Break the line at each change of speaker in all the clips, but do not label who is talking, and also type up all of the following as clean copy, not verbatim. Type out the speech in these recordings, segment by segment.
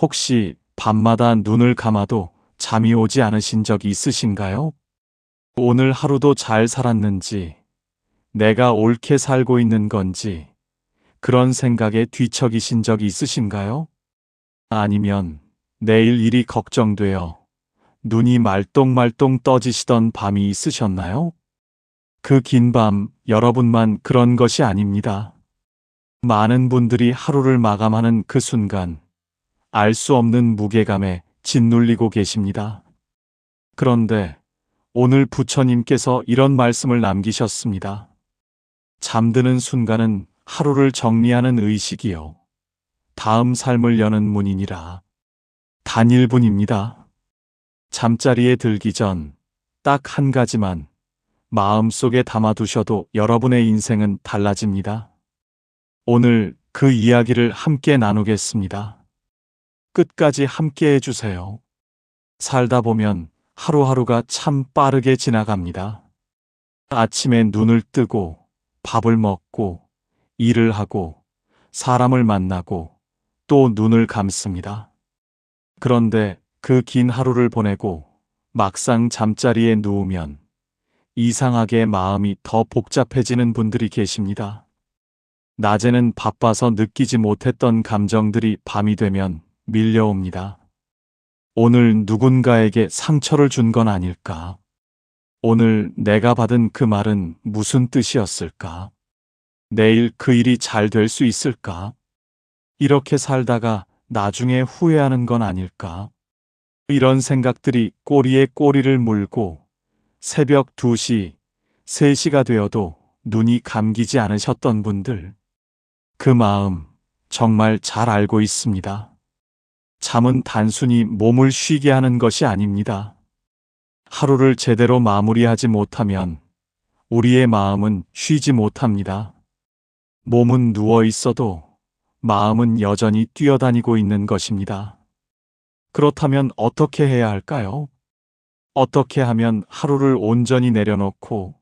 혹시 밤마다 눈을 감아도 잠이 오지 않으신 적 있으신가요? 오늘 하루도 잘 살았는지, 내가 옳게 살고 있는 건지, 그런 생각에 뒤척이신 적 있으신가요? 아니면 내일 일이 걱정되어 눈이 말똥말똥 떠지시던 밤이 있으셨나요? 그 긴 밤, 여러분만 그런 것이 아닙니다. 많은 분들이 하루를 마감하는 그 순간, 알 수 없는 무게감에 짓눌리고 계십니다. 그런데 오늘 부처님께서 이런 말씀을 남기셨습니다. 잠드는 순간은 하루를 정리하는 의식이요. 다음 삶을 여는 문이니라. 단 1분입니다. 잠자리에 들기 전 딱 한 가지만 마음속에 담아두셔도 여러분의 인생은 달라집니다. 오늘 그 이야기를 함께 나누겠습니다. 끝까지 함께 해주세요. 살다 보면 하루하루가 참 빠르게 지나갑니다. 아침에 눈을 뜨고 밥을 먹고 일을 하고 사람을 만나고 또 눈을 감습니다. 그런데 그 긴 하루를 보내고 막상 잠자리에 누우면 이상하게 마음이 더 복잡해지는 분들이 계십니다. 낮에는 바빠서 느끼지 못했던 감정들이 밤이 되면 밀려옵니다. 오늘 누군가에게 상처를 준 건 아닐까? 오늘 내가 받은 그 말은 무슨 뜻이었을까? 내일 그 일이 잘 될 수 있을까? 이렇게 살다가 나중에 후회하는 건 아닐까? 이런 생각들이 꼬리에 꼬리를 물고 새벽 2시, 3시가 되어도 눈이 감기지 않으셨던 분들, 그 마음 정말 잘 알고 있습니다. 잠은 단순히 몸을 쉬게 하는 것이 아닙니다. 하루를 제대로 마무리하지 못하면 우리의 마음은 쉬지 못합니다. 몸은 누워 있어도 마음은 여전히 뛰어다니고 있는 것입니다. 그렇다면 어떻게 해야 할까요? 어떻게 하면 하루를 온전히 내려놓고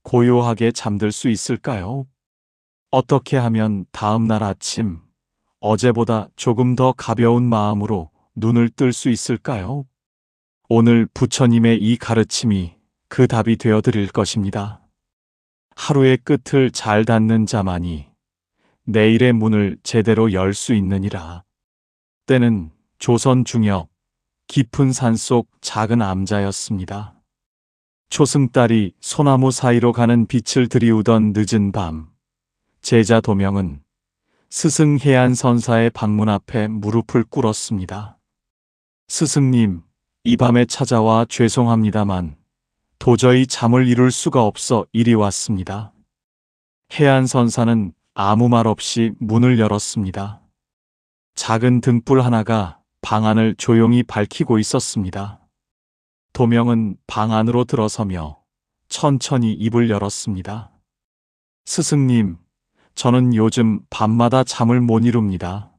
고요하게 잠들 수 있을까요? 어떻게 하면 다음 날 아침, 어제보다 조금 더 가벼운 마음으로 눈을 뜰 수 있을까요? 오늘 부처님의 이 가르침이 그 답이 되어 드릴 것입니다. 하루의 끝을 잘 닫는 자만이 내일의 문을 제대로 열 수 있느니라. 때는 조선 중엽 깊은 산속 작은 암자였습니다. 초승달이 소나무 사이로 가는 빛을 들이우던 늦은 밤, 제자 도명은 스승 해안선사의 방문 앞에 무릎을 꿇었습니다. 스승님, 이 밤에 찾아와 죄송합니다만 도저히 잠을 이룰 수가 없어 이리 왔습니다. 해안선사는 아무 말 없이 문을 열었습니다. 작은 등불 하나가 방 안을 조용히 밝히고 있었습니다. 도명은 방 안으로 들어서며 천천히 입을 열었습니다. 스승님, 저는 요즘 밤마다 잠을 못 이룹니다.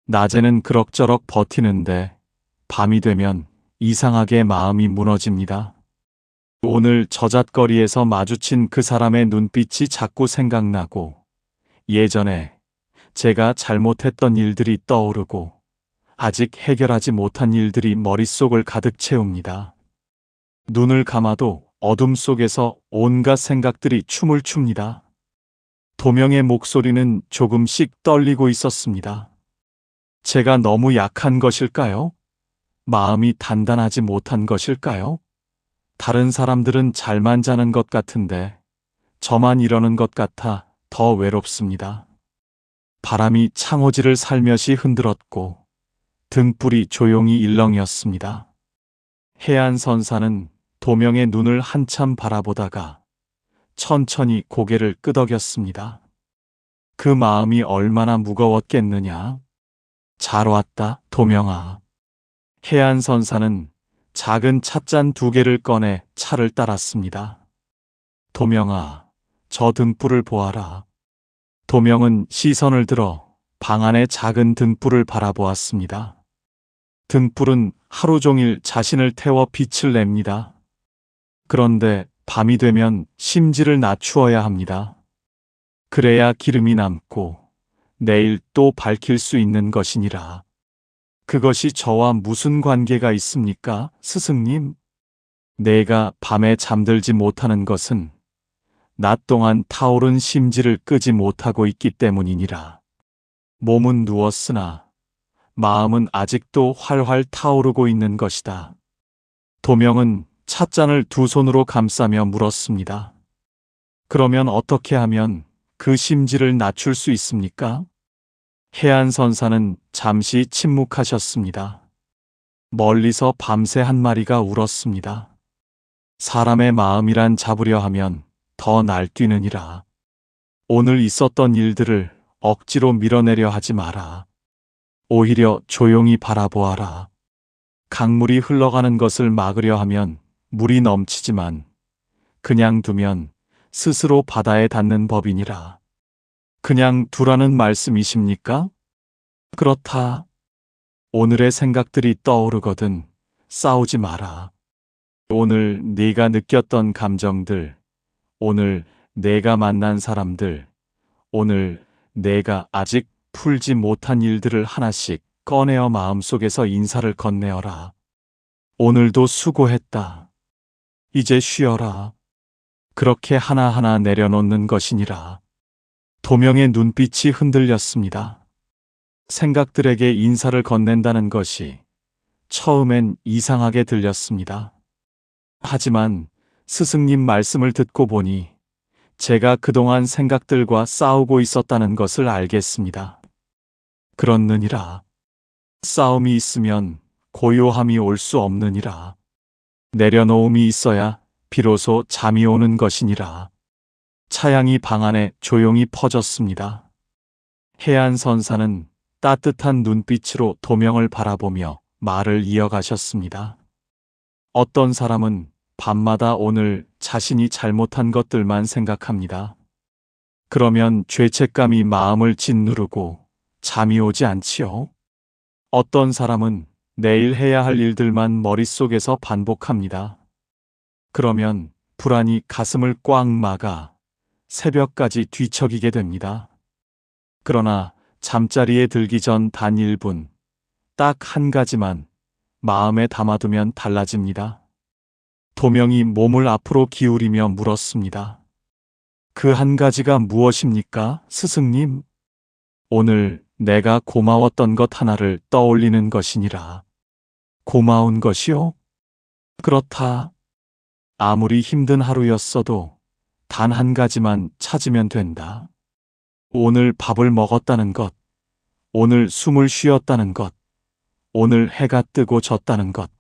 낮에는 그럭저럭 버티는데 밤이 되면 이상하게 마음이 무너집니다. 오늘 저잣거리에서 마주친 그 사람의 눈빛이 자꾸 생각나고 예전에 제가 잘못했던 일들이 떠오르고 아직 해결하지 못한 일들이 머릿속을 가득 채웁니다. 눈을 감아도 어둠 속에서 온갖 생각들이 춤을 춥니다. 도명의 목소리는 조금씩 떨리고 있었습니다. 제가 너무 약한 것일까요? 마음이 단단하지 못한 것일까요? 다른 사람들은 잘만 자는 것 같은데 저만 이러는 것 같아 더 외롭습니다. 바람이 창호지를 살며시 흔들었고 등불이 조용히 일렁이었습니다. 해안선사는 도명의 눈을 한참 바라보다가 천천히 고개를 끄덕였습니다. 그 마음이 얼마나 무거웠겠느냐. 잘 왔다, 도명아. 해안선사는 작은 찻잔 2개를 꺼내 차를 따랐습니다. 도명아, 저 등불을 보아라. 도명은 시선을 들어 방 안의 작은 등불을 바라보았습니다. 등불은 하루 종일 자신을 태워 빛을 냅니다. 그런데 밤이 되면 심지를 낮추어야 합니다. 그래야 기름이 남고 내일 또 밝힐 수 있는 것이니라. 그것이 저와 무슨 관계가 있습니까, 스승님? 내가 밤에 잠들지 못하는 것은 낮 동안 타오른 심지를 끄지 못하고 있기 때문이니라. 몸은 누웠으나 마음은 아직도 활활 타오르고 있는 것이다. 도명은 찻잔을 두 손으로 감싸며 물었습니다. 그러면 어떻게 하면 그 심지를 낮출 수 있습니까? 해안선사는 잠시 침묵하셨습니다. 멀리서 밤새 한 마리가 울었습니다. 사람의 마음이란 잡으려 하면 더 날뛰느니라. 오늘 있었던 일들을 억지로 밀어내려 하지 마라. 오히려 조용히 바라보아라. 강물이 흘러가는 것을 막으려 하면 물이 넘치지만 그냥 두면 스스로 바다에 닿는 법이니라. 그냥 두라는 말씀이십니까? 그렇다. 오늘의 생각들이 떠오르거든 싸우지 마라. 오늘 네가 느꼈던 감정들, 오늘 내가 만난 사람들, 오늘 내가 아직 풀지 못한 일들을 하나씩 꺼내어 마음속에서 인사를 건네어라. 오늘도 수고했다. 이제 쉬어라. 그렇게 하나하나 내려놓는 것이니라. 도명의 눈빛이 흔들렸습니다. 생각들에게 인사를 건넨다는 것이 처음엔 이상하게 들렸습니다. 하지만 스승님 말씀을 듣고 보니 제가 그동안 생각들과 싸우고 있었다는 것을 알겠습니다. 그렇느니라. 싸움이 있으면 고요함이 올 수 없느니라. 내려놓음이 있어야 비로소 잠이 오는 것이니라. 차양이 방 안에 조용히 퍼졌습니다. 해안선사는 따뜻한 눈빛으로 도명을 바라보며 말을 이어가셨습니다. 어떤 사람은 밤마다 오늘 자신이 잘못한 것들만 생각합니다. 그러면 죄책감이 마음을 짓누르고 잠이 오지 않지요. 어떤 사람은 내일 해야 할 일들만 머릿속에서 반복합니다. 그러면 불안이 가슴을 꽉 막아 새벽까지 뒤척이게 됩니다. 그러나 잠자리에 들기 전 단 1분, 딱 한 가지만 마음에 담아두면 달라집니다. 도명이 몸을 앞으로 기울이며 물었습니다. 그 한 가지가 무엇입니까, 스승님? 오늘 내가 고마웠던 것 하나를 떠올리는 것이니라. 고마운 것이요? 그렇다. 아무리 힘든 하루였어도 단 한 가지만 찾으면 된다. 오늘 밥을 먹었다는 것, 오늘 숨을 쉬었다는 것, 오늘 해가 뜨고 졌다는 것,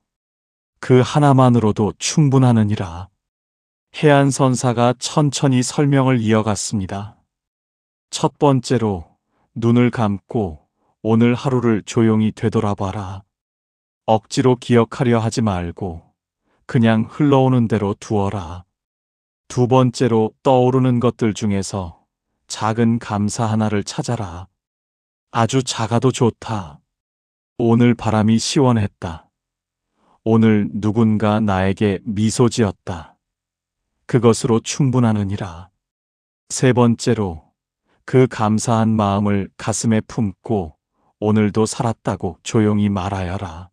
그 하나만으로도 충분하느니라. 해안선사가 천천히 설명을 이어갔습니다. 첫 번째로 눈을 감고 오늘 하루를 조용히 되돌아봐라. 억지로 기억하려 하지 말고 그냥 흘러오는 대로 두어라. 두 번째로 떠오르는 것들 중에서 작은 감사 하나를 찾아라. 아주 작아도 좋다. 오늘 바람이 시원했다. 오늘 누군가 나에게 미소 지었다. 그것으로 충분하느니라. 세 번째로 그 감사한 마음을 가슴에 품고 오늘도 살았다고 조용히 말하여라.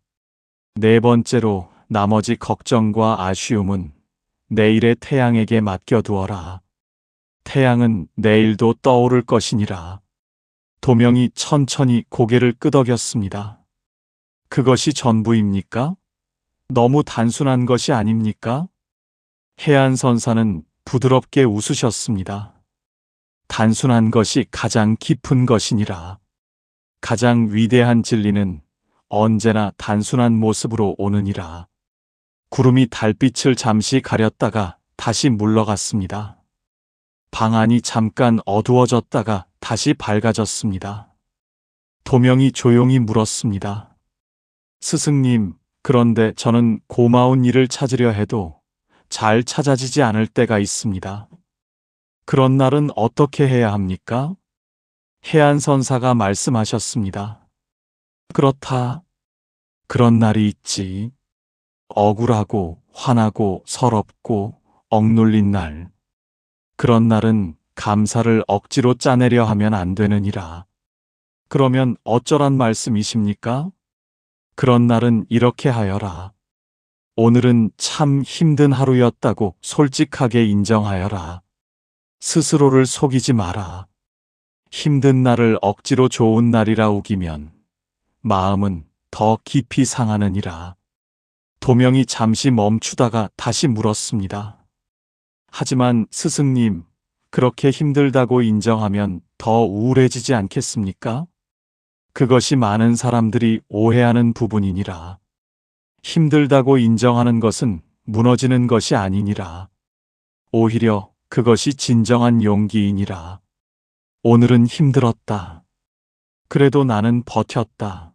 네 번째로 나머지 걱정과 아쉬움은 내일의 태양에게 맡겨두어라. 태양은 내일도 떠오를 것이니라. 도명이 천천히 고개를 끄덕였습니다. 그것이 전부입니까? 너무 단순한 것이 아닙니까? 해안선사는 부드럽게 웃으셨습니다. 단순한 것이 가장 깊은 것이니라. 가장 위대한 진리는 언제나 단순한 모습으로 오느니라. 구름이 달빛을 잠시 가렸다가 다시 물러갔습니다. 방 안이 잠깐 어두워졌다가 다시 밝아졌습니다. 도명이 조용히 물었습니다. 스승님, 그런데 저는 고마운 일을 찾으려 해도 잘 찾아지지 않을 때가 있습니다. 그런 날은 어떻게 해야 합니까? 해안선사가 말씀하셨습니다. 그렇다. 그런 날이 있지. 억울하고 화나고 서럽고 억눌린 날. 그런 날은 감사를 억지로 짜내려 하면 안 되느니라. 그러면 어쩌란 말씀이십니까? 그런 날은 이렇게 하여라. 오늘은 참 힘든 하루였다고 솔직하게 인정하여라. 스스로를 속이지 마라. 힘든 날을 억지로 좋은 날이라 우기면 마음은 더 깊이 상하느니라. 도명이 잠시 멈추다가 다시 물었습니다. 하지만 스승님, 그렇게 힘들다고 인정하면 더 우울해지지 않겠습니까? 그것이 많은 사람들이 오해하는 부분이니라. 힘들다고 인정하는 것은 무너지는 것이 아니니라. 오히려 그것이 진정한 용기이니라. 오늘은 힘들었다. 그래도 나는 버텼다.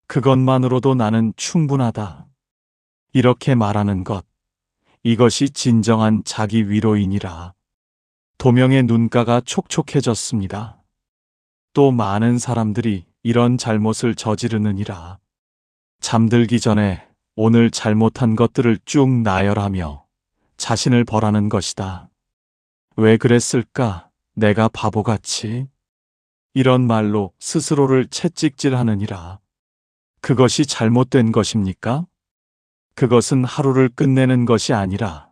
그것만으로도 나는 충분하다. 이렇게 말하는 것, 이것이 진정한 자기 위로이니라. 도명의 눈가가 촉촉해졌습니다. 또 많은 사람들이 이런 잘못을 저지르느니라. 잠들기 전에 오늘 잘못한 것들을 쭉 나열하며 자신을 벌하는 것이다. 왜 그랬을까? 내가 바보같이. 이런 말로 스스로를 채찍질하느니라. 그것이 잘못된 것입니까? 그것은 하루를 끝내는 것이 아니라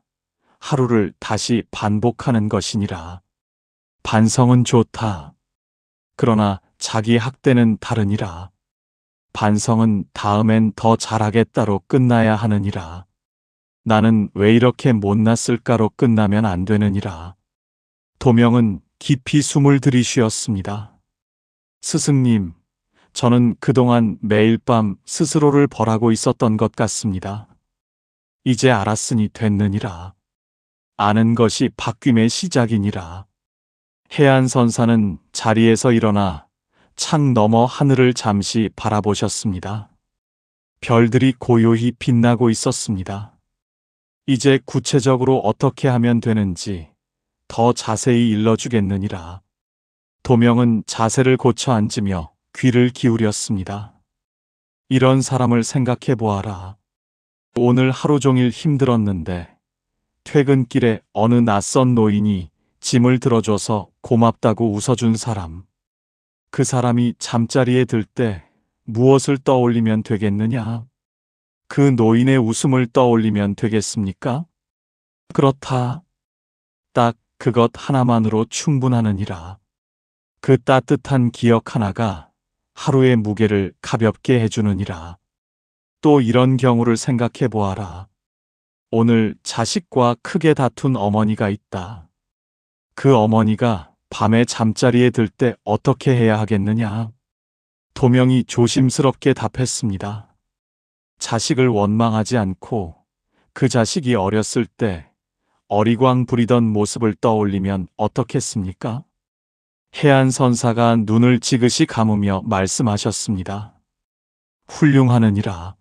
하루를 다시 반복하는 것이니라. 반성은 좋다. 그러나 자기 학대는 다르니라. 반성은 다음엔 더 잘하겠다로 끝나야 하느니라. 나는 왜 이렇게 못났을까로 끝나면 안 되느니라. 도명은 깊이 숨을 들이쉬었습니다. 스승님, 저는 그동안 매일 밤 스스로를 벌하고 있었던 것 같습니다. 이제 알았으니 됐느니라. 아는 것이 바뀜의 시작이니라. 해안선사는 자리에서 일어나 창 너머 하늘을 잠시 바라보셨습니다. 별들이 고요히 빛나고 있었습니다. 이제 구체적으로 어떻게 하면 되는지 더 자세히 일러주겠느니라. 도명은 자세를 고쳐 앉으며 귀를 기울였습니다. 이런 사람을 생각해 보아라. 오늘 하루 종일 힘들었는데 퇴근길에 어느 낯선 노인이 짐을 들어줘서 고맙다고 웃어준 사람. 그 사람이 잠자리에 들 때 무엇을 떠올리면 되겠느냐? 그 노인의 웃음을 떠올리면 되겠습니까? 그렇다. 딱 그것 하나만으로 충분하느니라. 그 따뜻한 기억 하나가 하루의 무게를 가볍게 해주느니라. 또 이런 경우를 생각해 보아라. 오늘 자식과 크게 다툰 어머니가 있다. 그 어머니가 밤에 잠자리에 들 때 어떻게 해야 하겠느냐? 도명이 조심스럽게 답했습니다. 자식을 원망하지 않고 그 자식이 어렸을 때 어리광 부리던 모습을 떠올리면 어떻겠습니까? 해안선사가 눈을 지그시 감으며 말씀하셨습니다. 훌륭하느니라.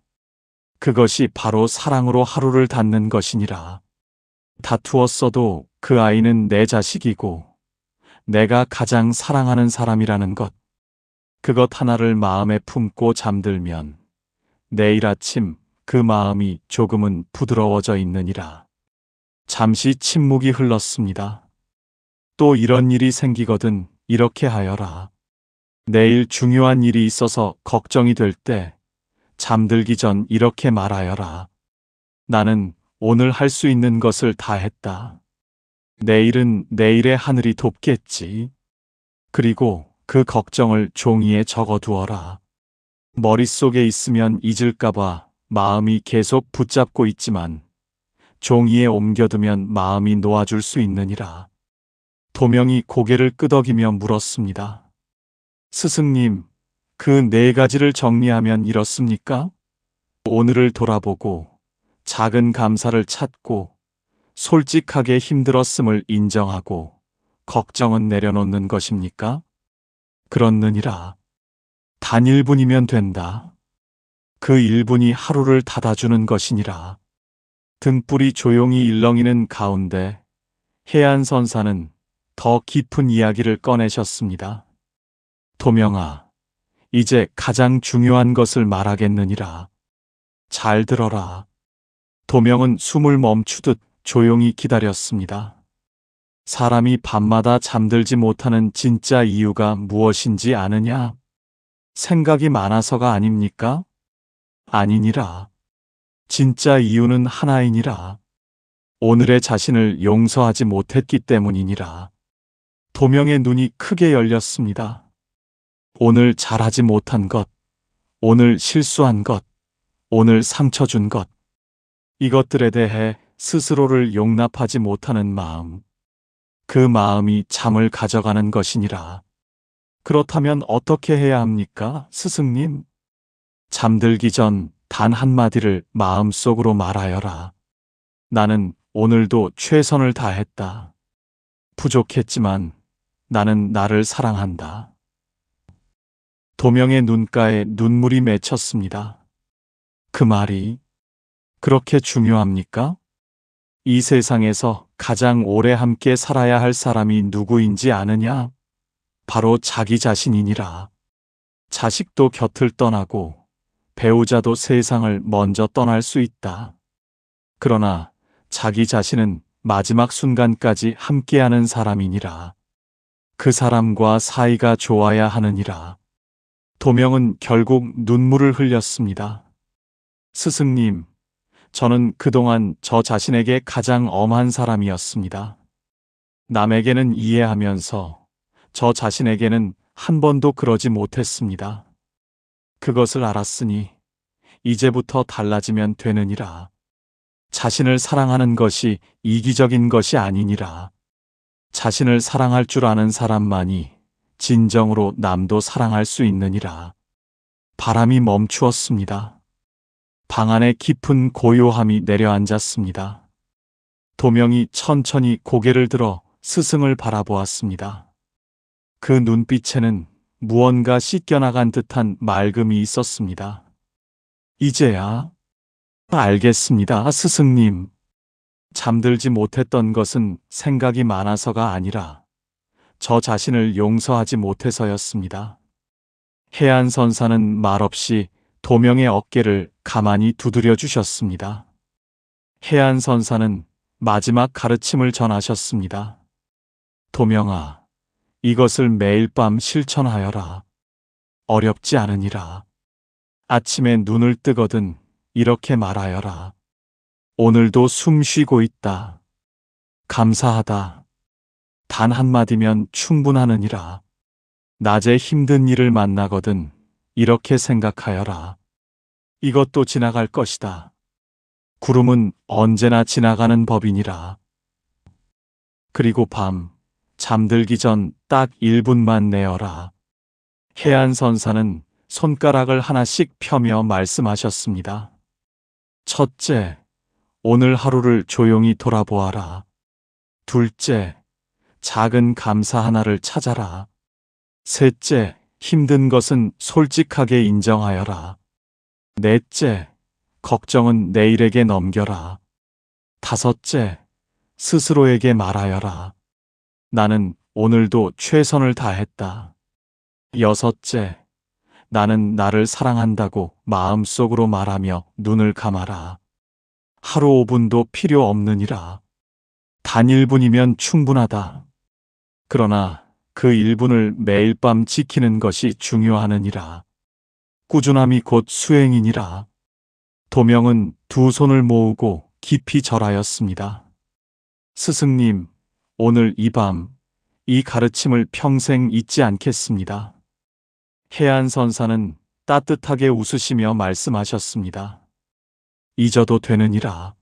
그것이 바로 사랑으로 하루를 닫는 것이니라. 다투었어도 그 아이는 내 자식이고 내가 가장 사랑하는 사람이라는 것. 그것 하나를 마음에 품고 잠들면 내일 아침 그 마음이 조금은 부드러워져 있느니라. 잠시 침묵이 흘렀습니다. 또 이런 일이 생기거든 이렇게 하여라. 내일 중요한 일이 있어서 걱정이 될 때 잠들기 전 이렇게 말하여라. 나는 오늘 할 수 있는 것을 다 했다. 내일은 내일의 하늘이 돕겠지. 그리고 그 걱정을 종이에 적어두어라. 머릿속에 있으면 잊을까봐 마음이 계속 붙잡고 있지만 종이에 옮겨두면 마음이 놓아줄 수 있느니라. 도명이 고개를 끄덕이며 물었습니다. 스승님, 그 네 가지를 정리하면 이렇습니까? 오늘을 돌아보고 작은 감사를 찾고 솔직하게 힘들었음을 인정하고 걱정은 내려놓는 것입니까? 그렇느니라. 단 1분이면 된다. 그 1분이 하루를 닫아주는 것이니라. 등불이 조용히 일렁이는 가운데 해안선사는 더 깊은 이야기를 꺼내셨습니다. 도명아, 이제 가장 중요한 것을 말하겠느니라. 잘 들어라. 도명은 숨을 멈추듯 조용히 기다렸습니다. 사람이 밤마다 잠들지 못하는 진짜 이유가 무엇인지 아느냐? 생각이 많아서가 아닙니까? 아니니라. 진짜 이유는 하나이니라. 오늘의 자신을 용서하지 못했기 때문이니라. 도명의 눈이 크게 열렸습니다. 오늘 잘하지 못한 것, 오늘 실수한 것, 오늘 상처 준 것, 이것들에 대해 스스로를 용납하지 못하는 마음, 그 마음이 잠을 가져가는 것이니라. 그렇다면 어떻게 해야 합니까, 스승님? 잠들기 전 단 한마디를 마음속으로 말하여라. 나는 오늘도 최선을 다했다. 부족했지만 나는 나를 사랑한다. 도명의 눈가에 눈물이 맺혔습니다. 그 말이 그렇게 중요합니까? 이 세상에서 가장 오래 함께 살아야 할 사람이 누구인지 아느냐? 바로 자기 자신이니라. 자식도 곁을 떠나고 배우자도 세상을 먼저 떠날 수 있다. 그러나 자기 자신은 마지막 순간까지 함께하는 사람이니라. 그 사람과 사이가 좋아야 하느니라. 도명은 결국 눈물을 흘렸습니다. 스승님, 저는 그동안 저 자신에게 가장 엄한 사람이었습니다. 남에게는 이해하면서 저 자신에게는 한 번도 그러지 못했습니다. 그것을 알았으니 이제부터 달라지면 되느니라. 자신을 사랑하는 것이 이기적인 것이 아니니라. 자신을 사랑할 줄 아는 사람만이 진정으로 남도 사랑할 수 있느니라. 바람이 멈추었습니다. 방 안에 깊은 고요함이 내려앉았습니다. 도명이 천천히 고개를 들어 스승을 바라보았습니다. 그 눈빛에는 무언가 씻겨나간 듯한 맑음이 있었습니다. 이제야 알겠습니다, 스승님. 잠들지 못했던 것은 생각이 많아서가 아니라 저 자신을 용서하지 못해서였습니다. 해안선사는 말없이 도명의 어깨를 가만히 두드려 주셨습니다. 해안선사는 마지막 가르침을 전하셨습니다. 도명아, 이것을 매일 밤 실천하여라. 어렵지 않으니라. 아침에 눈을 뜨거든 이렇게 말하여라. 오늘도 숨 쉬고 있다. 감사하다. 단 한마디면 충분하느니라. 낮에 힘든 일을 만나거든 이렇게 생각하여라. 이것도 지나갈 것이다. 구름은 언제나 지나가는 법이니라. 그리고 밤, 잠들기 전 딱 1분만 내어라. 해안선사는 손가락을 하나씩 펴며 말씀하셨습니다. 첫째, 오늘 하루를 조용히 돌아보아라. 둘째, 작은 감사 하나를 찾아라. 셋째, 힘든 것은 솔직하게 인정하여라. 넷째, 걱정은 내일에게 넘겨라. 다섯째, 스스로에게 말하여라. 나는 오늘도 최선을 다했다. 여섯째, 나는 나를 사랑한다고 마음속으로 말하며 눈을 감아라. 하루 5분도 필요 없느니라. 단 1분이면 충분하다. 그러나 그 1분을 매일 밤 지키는 것이 중요하느니라. 꾸준함이 곧 수행이니라. 도명은 두 손을 모으고 깊이 절하였습니다. 스승님, 오늘 이 밤, 이 가르침을 평생 잊지 않겠습니다. 해안선사는 따뜻하게 웃으시며 말씀하셨습니다. 잊어도 되느니라.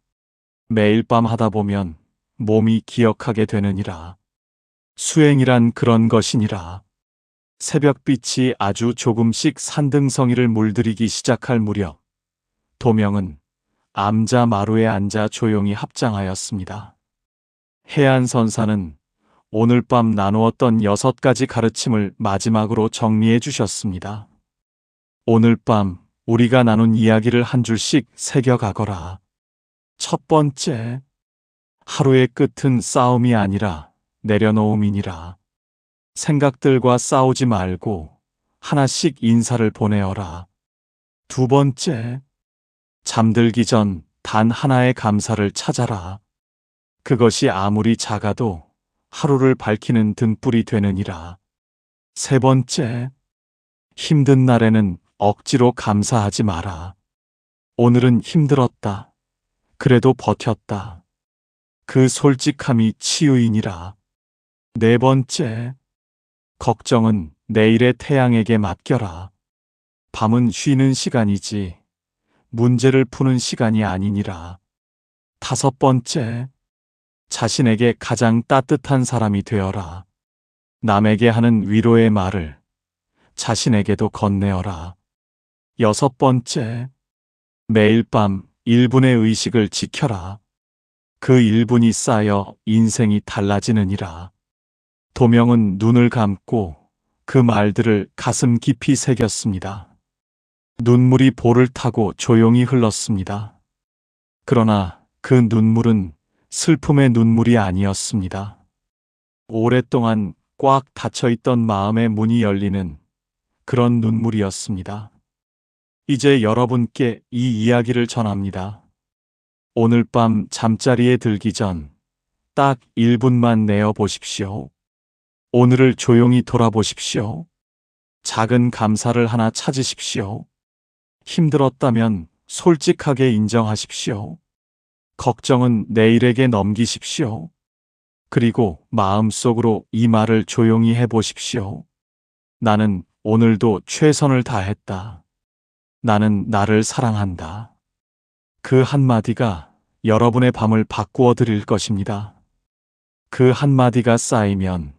매일 밤 하다 보면 몸이 기억하게 되느니라. 수행이란 그런 것이니라. 새벽빛이 아주 조금씩 산등성이를 물들이기 시작할 무렵, 도명은 암자 마루에 앉아 조용히 합장하였습니다. 해안선사는 오늘 밤 나누었던 6가지 가르침을 마지막으로 정리해 주셨습니다. 오늘 밤 우리가 나눈 이야기를 한 줄씩 새겨가거라. 첫 번째, 하루의 끝은 싸움이 아니라 내려놓음이니라. 생각들과 싸우지 말고 하나씩 인사를 보내어라. 두 번째, 잠들기 전 단 하나의 감사를 찾아라. 그것이 아무리 작아도 하루를 밝히는 등불이 되느니라. 세 번째, 힘든 날에는 억지로 감사하지 마라. 오늘은 힘들었다. 그래도 버텼다. 그 솔직함이 치유이니라. 네 번째, 걱정은 내일의 태양에게 맡겨라. 밤은 쉬는 시간이지 문제를 푸는 시간이 아니니라. 다섯 번째, 자신에게 가장 따뜻한 사람이 되어라. 남에게 하는 위로의 말을 자신에게도 건네어라. 여섯 번째, 매일 밤 1분의 의식을 지켜라. 그 1분이 쌓여 인생이 달라지느니라. 도명은 눈을 감고 그 말들을 가슴 깊이 새겼습니다. 눈물이 볼을 타고 조용히 흘렀습니다. 그러나 그 눈물은 슬픔의 눈물이 아니었습니다. 오랫동안 꽉 닫혀있던 마음의 문이 열리는 그런 눈물이었습니다. 이제 여러분께 이 이야기를 전합니다. 오늘 밤 잠자리에 들기 전 딱 1분만 내어 보십시오. 오늘을 조용히 돌아보십시오. 작은 감사를 하나 찾으십시오. 힘들었다면 솔직하게 인정하십시오. 걱정은 내일에게 넘기십시오. 그리고 마음속으로 이 말을 조용히 해보십시오. 나는 오늘도 최선을 다했다. 나는 나를 사랑한다. 그 한마디가 여러분의 밤을 바꾸어 드릴 것입니다. 그 한마디가 쌓이면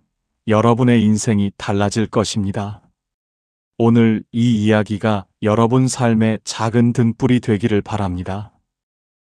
여러분의 인생이 달라질 것입니다. 오늘 이 이야기가 여러분 삶의 작은 등불이 되기를 바랍니다.